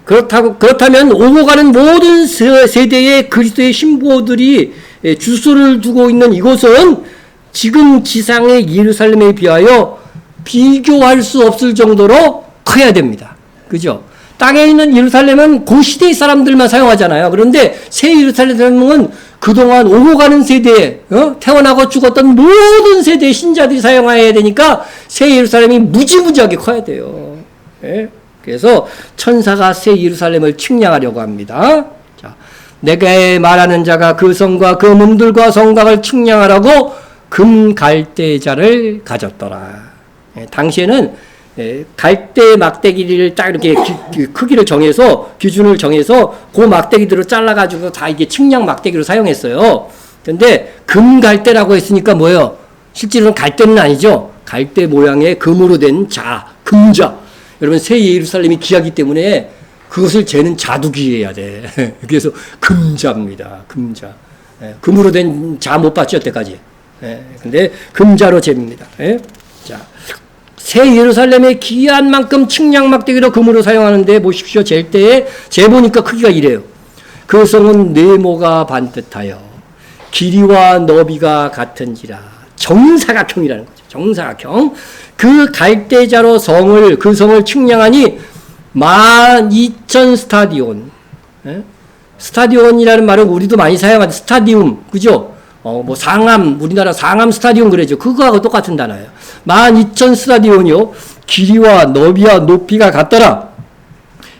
그렇다면 오고 가는 모든 세대의 그리스도의 신부들이 주소를 두고 있는 이곳은 지금 지상의 예루살렘에 비하여 비교할 수 없을 정도로 커야 됩니다. 그죠? 땅에 있는 예루살렘은 그 시대의 사람들만 사용하잖아요. 그런데 새 예루살렘은 그동안 오고 가는 세대에 태어나고 죽었던 모든 세대의 신자들이 사용해야 되니까 새 예루살렘이 무지무지하게 커야 돼요. 예? 그래서 천사가 새 예루살렘을 측량하려고 합니다. 자, 내게 말하는 자가 그 성과 그 문들과 성곽을 측량하라고 금 갈대자를 가졌더라. 예, 당시에는 갈대 막대기를 딱 이렇게 크기를 정해서 기준을 정해서 그 막대기들을 잘라가지고 다 이게 측량 막대기로 사용했어요. 근데 금 갈대라고 했으니까 뭐예요? 실제로는 갈대는 아니죠. 갈대 모양의 금으로 된 금자. 여러분 새 예루살렘이 귀하기 때문에 그것을 재는 자도 귀해야 돼. 그래서 금자입니다. 금자. 금으로 된 자 못 봤죠 여태까지. 근데 금자로 잽니다. 자, 새 예루살렘의 귀한 만큼 측량 막대기로 금으로 사용하는데 보십시오. 잴 때에 재보니까 크기가 이래요. 그 성은 네모가 반듯하여 길이와 너비가 같은지라. 정사각형이라는 거죠. 정사각형. 그 갈대자로 그 성을 측량하니 12,000 스타디온. 스타디온이라는 말은 우리도 많이 사용하는 스타디움, 그죠? 우리나라 상암 스타디움 그러죠. 그거하고 똑같은 단어예요. 12,000 스타디온이요. 길이와 너비와 높이가 같더라.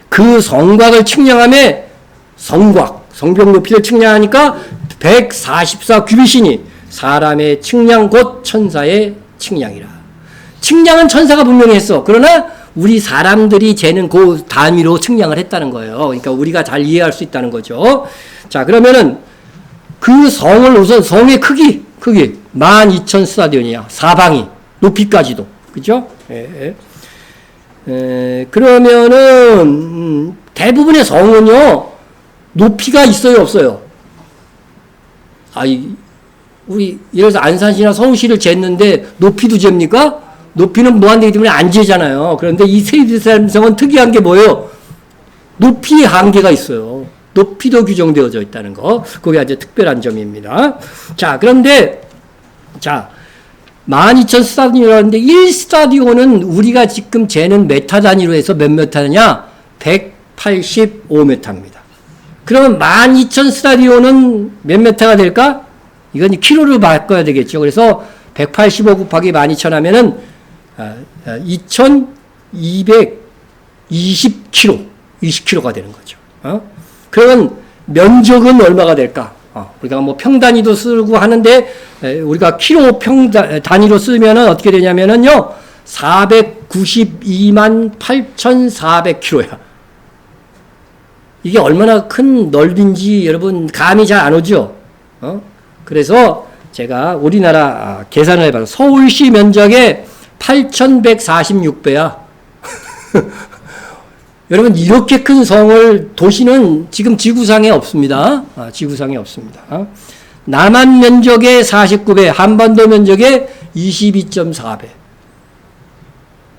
그 성곽을 측량함에 성벽 높이를 측량하니까 144 규빗이니 사람의 측량 곧 천사의 측량이라. 측량은 천사가 분명히 했어. 그러나 우리 사람들이 재는 그 단위로 측량을 했다는 거예요. 그러니까 우리가 잘 이해할 수 있다는 거죠. 자, 그러면은 그 성을 우선 성의 크기 12,000 스타디온이야. 사방이 높이까지도. 그죠? 그러면은 대부분의 성은요. 높이가 있어요, 없어요? 우리 예를 들어서 안산시나 서울시를 쟀는데 높이도 잽니까? 높이는 무한대이기 때문에 안 재잖아요. 그런데 이 새 예루살렘 성은 특이한 게 뭐예요? 높이의 한계가 있어요. 높이도 규정되어져 있다는 거. 그게 아주 특별한 점입니다. 자, 그런데 12,000 스타디온이라는데 1스타디온은 우리가 지금 재는 메타 단위로 해서 몇 메타냐? 185m입니다. 그러면 12,000 스타디온은 몇 메타가 될까? 이건 키로로 바꿔야 되겠죠. 그래서 185 곱하기 12,000 하면은 2,220kg가 되는 거죠. 그러면 면적은 얼마가 될까? 우리가 평단위도 쓰고 하는데 우리가 키로 단위로 쓰면은 어떻게 되냐면은요 492만 8,400kg야. 이게 얼마나 큰 넓인지 여러분 감이 잘 안 오죠? 그래서 제가 우리나라 계산을 해봐서 서울시 면적의 8,146배야. 여러분 이렇게 큰 도시는 지금 지구상에 없습니다. 지구상에 없습니다. 남한 면적의 49배, 한반도 면적의 22.4배.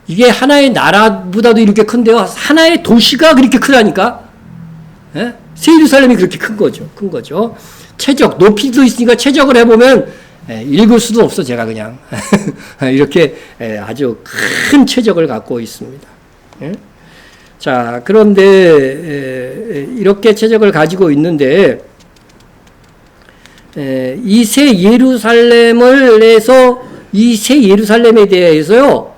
이게 하나의 나라보다도 이렇게 큰데요. 하나의 도시가 그렇게 크다니까. 새 예루살렘이 그렇게 큰 거죠. 최적, 높이도 있으니까 최적을 해보면 읽을 수도 없어. 제가 그냥 이렇게 아주 큰 최적을 갖고 있습니다. 자, 그런데 이렇게 최적을 가지고 있는데 이 새 예루살렘을 해서 이 새 예루살렘에 대해서요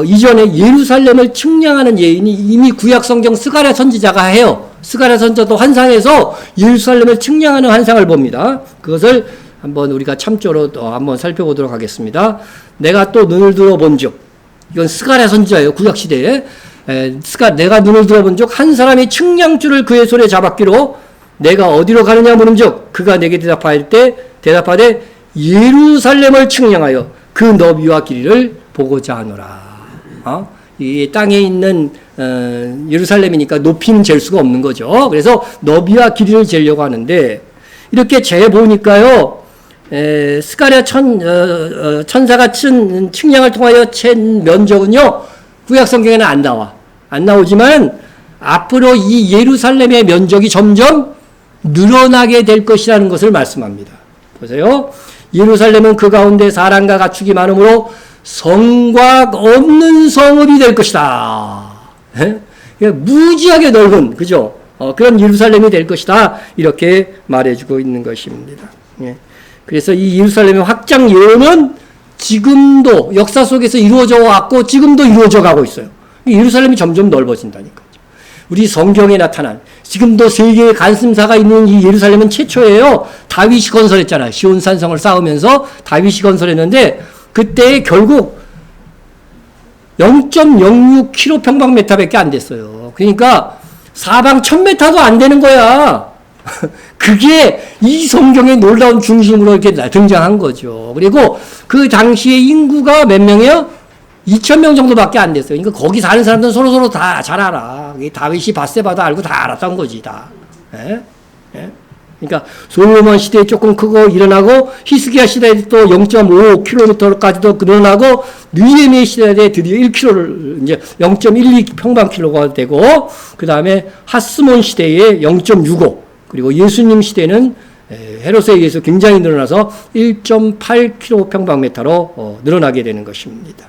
이전에 예루살렘을 측량하는 예인이 이미 구약 성경 스가랴 선지자가 해요. 스가랴 선지자도 환상에서 예루살렘을 측량하는 환상을 봅니다. 그것을 한번 우리가 참조로 한번 살펴보도록 하겠습니다. 내가 또 눈을 들어본즉, 이건 스가랴 선지자예요. 구약 시대에. 내가 눈을 들어본즉 한 사람이 측량줄을 그의 손에 잡았기로 내가 어디로 가느냐 물은즉 그가 내게 대답하되 예루살렘을 측량하여 그 너비와 길이를 보고자 하노라. 이 땅에 있는 예루살렘이니까 높이는 잴 수가 없는 거죠. 그래서 너비와 길이를 재려고 하는데 이렇게 재 보니까요. 스가랴 천사가 측량을 통하여 챈 면적은요. 구약 성경에는 안 나와. 안 나오지만 앞으로 이 예루살렘의 면적이 점점 늘어나게 될 것이라는 것을 말씀합니다. 보세요. 예루살렘은 그 가운데 사람과 가축이 많으므로 성곽 없는 성읍이 될 것이다. 무지하게 넓은, 그죠? 그런 예루살렘이 될 것이다. 이렇게 말해주고 있는 것입니다. 그래서 이 예루살렘의 확장 예언은 지금도 역사 속에서 이루어져 왔고 지금도 이루어져 가고 있어요. 예루살렘이 점점 넓어진다니까요. 우리 성경에 나타난 지금도 세계의 관심사가 있는 이 예루살렘은 최초예요. 다윗이 건설했잖아요. 시온산성을 쌓으면서 다윗이 건설했는데 그때 결국 0.06km/평방미터밖에 안 됐어요. 그러니까 사방 1000m도 안 되는 거야. 그게 이 성경의 놀라운 중심으로 이렇게 등장한 거죠. 그리고 그 당시에 인구가 몇 명이에요? 2000명 정도밖에 안 됐어요. 그러니까 거기 사는 사람들은 서로 다 잘 알아. 다윗이 밧세바도 알고 다 알았던 거지, 다. 예? 예? 그러니까 솔로몬 시대에 조금 크고 일어나고 히스기야 시대에 또 0.5km까지도 늘어나고 느헤미야 시대에 드디어 1km를 이제 0.12평방킬로가 되고 그 다음에 하스몬 시대에 0.65 그리고 예수님 시대는 헤롯에 의해서 굉장히 늘어나서 1.8km평방미터로 늘어나게 되는 것입니다.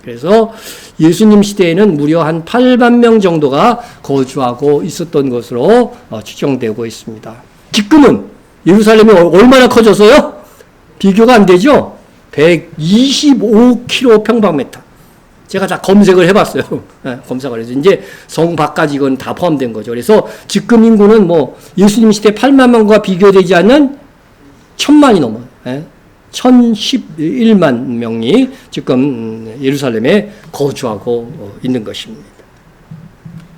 그래서 예수님 시대에는 무려 한 8만 명 정도가 거주하고 있었던 것으로 추정되고 있습니다. 지금은 예루살렘이 얼마나 커졌어요? 비교가 안 되죠? 125km평방미터. 제가 다 검색을 해봤어요. 검색을 해서 이제 성 밖까지 이건 다 포함된 거죠. 그래서 지금 인구는 뭐 예수님 시대 8만 명과 비교되지 않는 1000만이 넘어요. 1011만 명이 지금 예루살렘에 거주하고 있는 것입니다.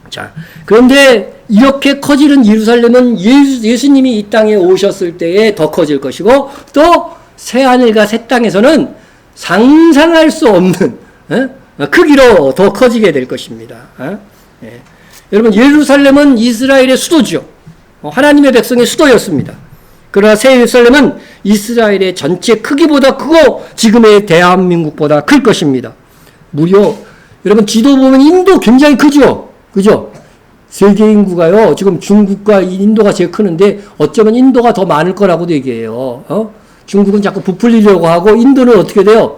자, 그런데 이렇게 커지는 예루살렘은 예수님이 이 땅에 오셨을 때에 더 커질 것이고 또 새하늘과 새 땅에서는 상상할 수 없는 크기로 더 커지게 될 것입니다. 여러분, 예루살렘은 이스라엘의 수도죠. 하나님의 백성의 수도였습니다. 그러나 새 예루살렘은 이스라엘의 전체 크기보다 크고 지금의 대한민국보다 클 것입니다. 무려 여러분 지도 보면 인도 굉장히 크죠? 그죠? 세계 인구가요. 지금 중국과 인도가 제일 크는데 어쩌면 인도가 더 많을 거라고도 얘기해요. 중국은 자꾸 부풀리려고 하고 인도는 어떻게 돼요?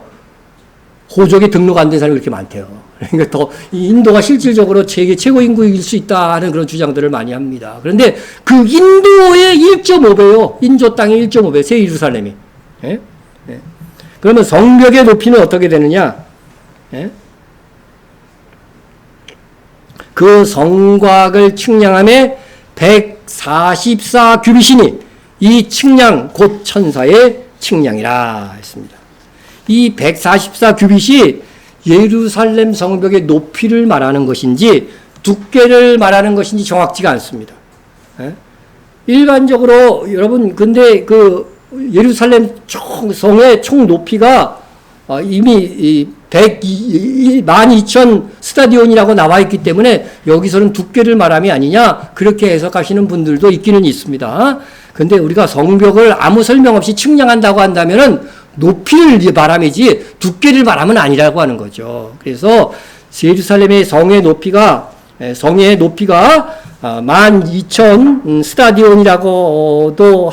호적에 등록 안 된 사람이 그렇게 많대요. 그러니까 더 인도가 실질적으로 세계 최고 인구일 수 있다 하는 그런 주장들을 많이 합니다. 그런데 그 인도의 1.5배요. 인도 땅의 1.5배, 새 예루살렘이. 예? 예. 그러면 성벽의 높이는 어떻게 되느냐? 예? 그 성곽을 측량함에 144규빗이니 이 측량 곧 천사의 측량이라 했습니다. 이 144규빗이 예루살렘 성벽의 높이를 말하는 것인지 두께를 말하는 것인지 정확치가 않습니다. 일반적으로 여러분 근데 그 예루살렘 성의 총 높이가 이미 12,000 스타디온이라고 나와 있기 때문에 여기서는 두께를 말함이 아니냐 그렇게 해석하시는 분들도 있기는 있습니다. 근데 우리가 성벽을 아무 설명 없이 측량한다고 한다면은 높이를 말함이지 두께를 말하면 아니라고 하는 거죠. 그래서 예루살렘의 성의 높이가 12,000 스타디온이라고도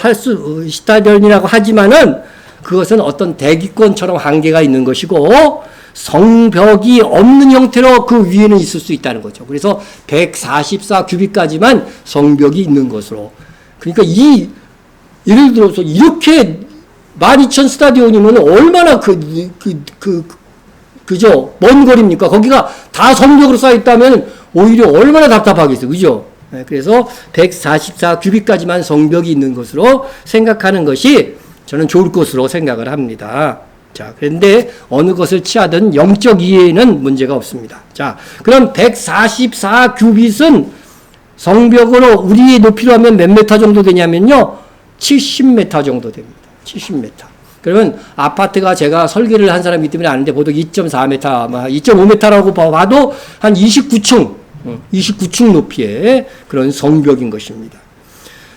스타디온이라고 하지만은 그것은 어떤 대기권처럼 한계가 있는 것이고 성벽이 없는 형태로 그 위에는 있을 수 있다는 거죠. 그래서 144규빗까지만 성벽이 있는 것으로. 그러니까 예를 들어서 이렇게 12,000 스타디온이면 얼마나 그죠? 먼 거리입니까? 거기가 다 성벽으로 쌓여있다면 오히려 얼마나 답답하겠어요. 그죠? 그래서 144규빗까지만 성벽이 있는 것으로 생각하는 것이 저는 좋을 것으로 생각을 합니다. 자, 그런데 어느 것을 취하든 영적 이해에는 문제가 없습니다. 자, 그럼 144규빗은 성벽으로 우리의 높이로 하면 몇 메타 정도 되냐면요. 70m 정도 됩니다. 70m. 그러면 아파트가 제가 설계를 한 사람이기 때문에 아는데 보통 2.4m, 2.5m라고 봐도 한 29층 높이의 그런 성벽인 것입니다.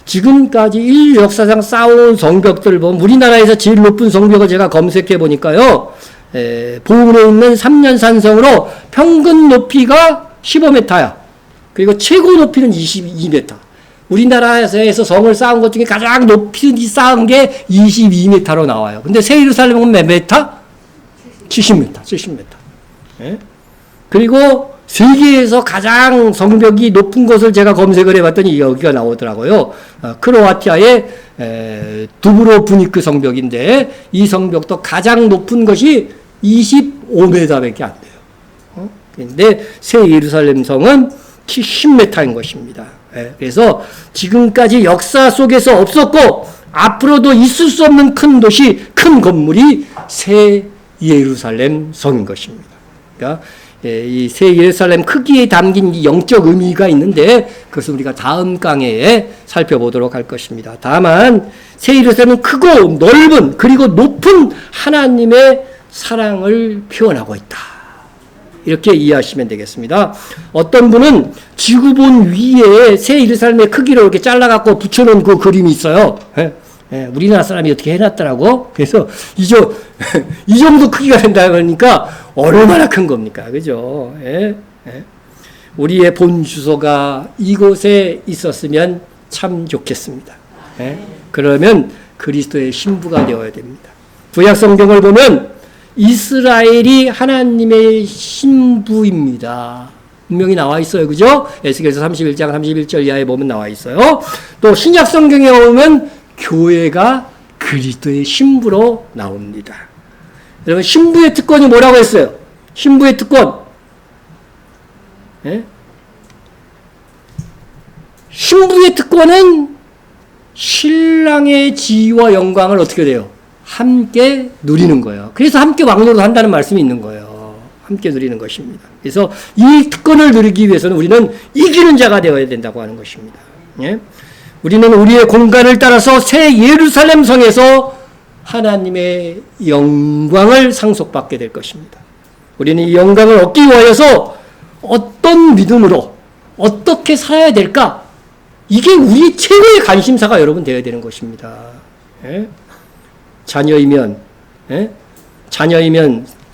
지금까지 인류 역사상 쌓아온 성벽들 보면 우리나라에서 제일 높은 성벽을 제가 검색해 보니까요. 보은에 있는 3년산성으로 평균 높이가 15m야. 그리고 최고 높이는 22m. 우리나라에서 성을 쌓은 것 중에 가장 높이 쌓은 게 22m로 나와요. 근데 새 예루살렘은 몇 m? 70m. 예? 그리고 세계에서 가장 성벽이 높은 곳을 제가 검색을 해봤더니 여기가 나오더라고요. 크로아티아의 두브로브니크 성벽인데 이 성벽도 가장 높은 것이 25m밖에 안 돼요. 그런데 새 예루살렘 성은 70m인 것입니다. 그래서 지금까지 역사 속에서 없었고 앞으로도 있을 수 없는 큰 도시, 큰 건물이 새 예루살렘 성인 것입니다. 그러니까 이 새 예루살렘 크기에 담긴 영적 의미가 있는데 그것을 우리가 다음 강해에 살펴보도록 할 것입니다. 다만 새 예루살렘은 크고 넓은 그리고 높은 하나님의 사랑을 표현하고 있다. 이렇게 이해하시면 되겠습니다. 어떤 분은 지구본 위에 새 예루살렘의 크기를 이렇게 잘라갖고 붙여놓은 그 그림이 있어요. 우리나라 사람이 어떻게 해놨더라고. 그래서 이 정도 크기가 된다 그러니까 얼마나 큰 겁니까, 그죠? 우리의 본 주소가 이곳에 있었으면 참 좋겠습니다. 그러면 그리스도의 신부가 되어야 됩니다. 구약 성경을 보면 이스라엘이 하나님의 신부입니다. 분명히 나와 있어요. 그죠? 에스겔서 31장 31절 이하에 보면 나와 있어요. 또 신약 성경에 보면 교회가 그리스도의 신부로 나옵니다. 여러분 신부의 특권이 뭐라고 했어요? 신부의 특권. 신부의 특권은 신랑의 지위와 영광을 어떻게 돼요? 함께 누리는 거예요. 그래서 함께 왕노릇 한다는 말씀이 있는 거예요. 함께 누리는 것입니다. 그래서 이 특권을 누리기 위해서는 우리는 이기는 자가 되어야 된다고 하는 것입니다. 우리는 우리의 공간을 따라서 새 예루살렘 성에서 하나님의 영광을 상속받게 될 것입니다. 우리는 이 영광을 얻기 위하여서 어떤 믿음으로 어떻게 살아야 될까? 이게 우리 최고의 관심사가 여러분 되어야 되는 것입니다. 자녀이면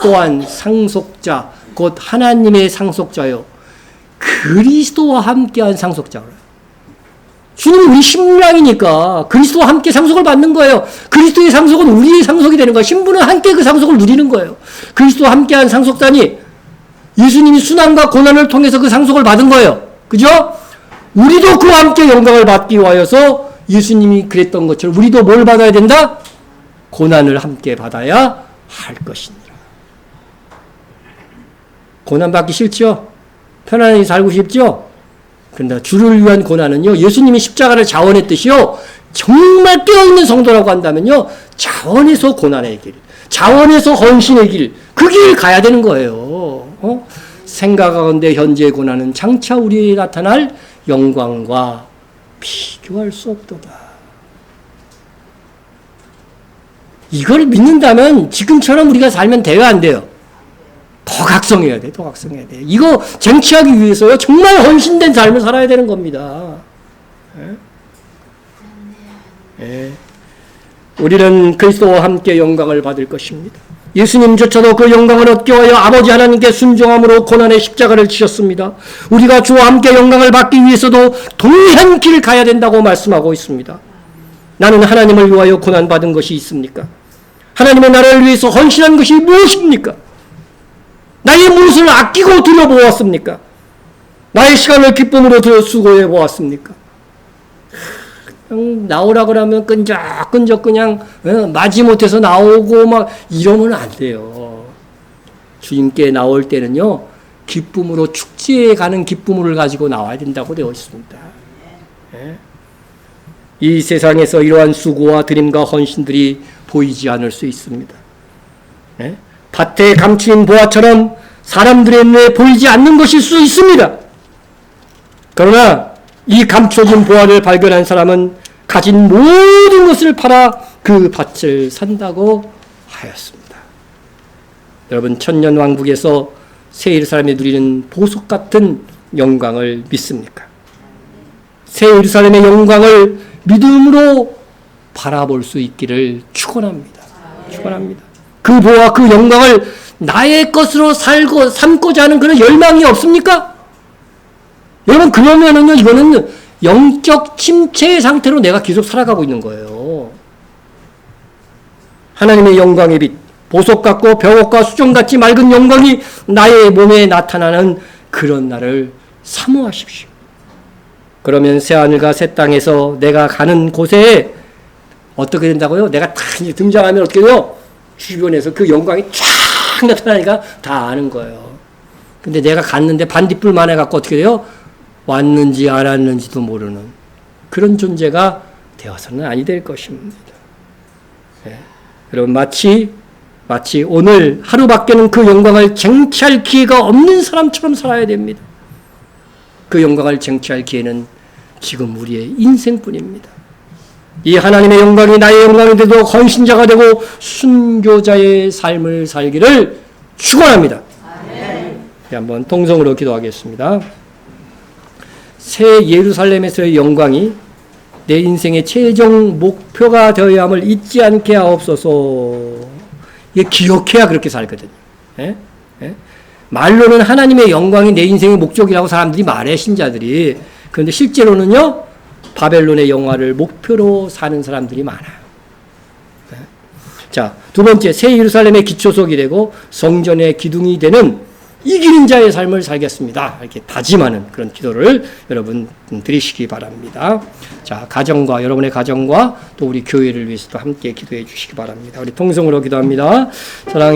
또한 상속자, 곧 하나님의 상속자요. 그리스도와 함께한 상속자로. 주님은 우리 신랑이니까 그리스도와 함께 상속을 받는 거예요. 그리스도의 상속은 우리의 상속이 되는 거예요. 신부는 함께 그 상속을 누리는 거예요. 그리스도와 함께한 상속자니 예수님이 순환과 고난을 통해서 그 상속을 받은 거예요. 그죠? 우리도 그와 함께 영광을 받기 위하여서 예수님이 그랬던 것처럼 우리도 뭘 받아야 된다? 고난을 함께 받아야 할 것이니라. 고난 받기 싫죠? 편안하게 살고 싶죠? 그런데 주를 위한 고난은요, 예수님이 십자가를 자원했듯이요, 정말 깨어있는 성도라고 한다면요, 자원에서 고난의 길, 자원에서 헌신의 길, 그 길 가야 되는 거예요. 생각하건대 현재의 고난은 장차 우리에게 나타날 영광과 비교할 수 없도다. 이걸 믿는다면 지금처럼 우리가 살면 돼요, 안 돼요? 더 각성해야 돼, 더 각성해야 돼. 이거 쟁취하기 위해서요, 정말 헌신된 삶을 살아야 되는 겁니다. 우리는 그리스도와 함께 영광을 받을 것입니다. 예수님조차도 그 영광을 얻기 위하여 아버지 하나님께 순종함으로 고난의 십자가를 지셨습니다. 우리가 주와 함께 영광을 받기 위해서도 동일한 길을 가야 된다고 말씀하고 있습니다. 나는 하나님을 위하여 고난받은 것이 있습니까? 하나님의 나라를 위해서 헌신한 것이 무엇입니까? 나의 무엇을 아끼고 들여보았습니까? 나의 시간을 기쁨으로 수고해 보았습니까? 나오라 그러면 끈적끈적 그냥 마지못해서 나오고 막 이러면 안 돼요. 주님께 나올 때는요, 기쁨으로 축제에 가는 기쁨을 가지고 나와야 된다고 되어 있습니다. 이 세상에서 이러한 수고와 드림과 헌신들이 보이지 않을 수 있습니다. 밭에 감추인 보화처럼 사람들의 눈에 보이지 않는 것일 수 있습니다. 그러나 이 감춰진 보화를 발견한 사람은 가진 모든 것을 팔아 그 밭을 산다고 하였습니다. 여러분, 천년왕국에서 새 예루살렘이 누리는 보석 같은 영광을 믿습니까? 새 예루살렘의 영광을 믿음으로 바라볼 수 있기를 축원합니다. 축원합니다. 그 보화, 그 영광을 나의 것으로 삼고자 하는 그런 열망이 없습니까? 여러분, 그러면은요, 이거는 영적 침체의 상태로 내가 계속 살아가고 있는 거예요. 하나님의 영광의 빛, 보석 같고 벽옥과 수정같이 맑은 영광이 나의 몸에 나타나는 그런 날을 사모하십시오. 그러면 새하늘과 새 땅에서 내가 가는 곳에 어떻게 된다고요? 내가 딱 등장하면 어떻게 돼요? 주변에서 그 영광이 쫙 나타나니까 다 아는 거예요. 근데 내가 갔는데 반딧불만 해갖고 어떻게 돼요? 왔는지 안 왔는지도 모르는 그런 존재가 되어서는 아니 될 것입니다. 네. 여러분, 마치 오늘 하루밖에는 그 영광을 쟁취할 기회가 없는 사람처럼 살아야 됩니다. 그 영광을 쟁취할 기회는 지금 우리의 인생뿐입니다. 이 하나님의 영광이 나의 영광이 되도록 헌신자가 되고 순교자의 삶을 살기를 축원합니다. 한번 통성으로 기도하겠습니다. 새 예루살렘에서의 영광이 내 인생의 최종 목표가 되어야 함을 잊지 않게 하옵소서. 이게 기억해야 그렇게 살거든요. 예? 예? 말로는 하나님의 영광이 내 인생의 목적이라고 사람들이 말해, 신자들이. 그런데 실제로는요, 바벨론의 영화를 목표로 사는 사람들이 많아요. 예? 자, 두 번째, 새 예루살렘의 기초석이 되고 성전의 기둥이 되는 이기는 자의 삶을 살겠습니다. 이렇게 다짐하는 그런 기도를 여러분 드리시기 바랍니다. 자, 가정과 여러분의 가정과 또 우리 교회를 위해서도 함께 기도해 주시기 바랍니다. 우리 통성으로 기도합니다. 사랑하는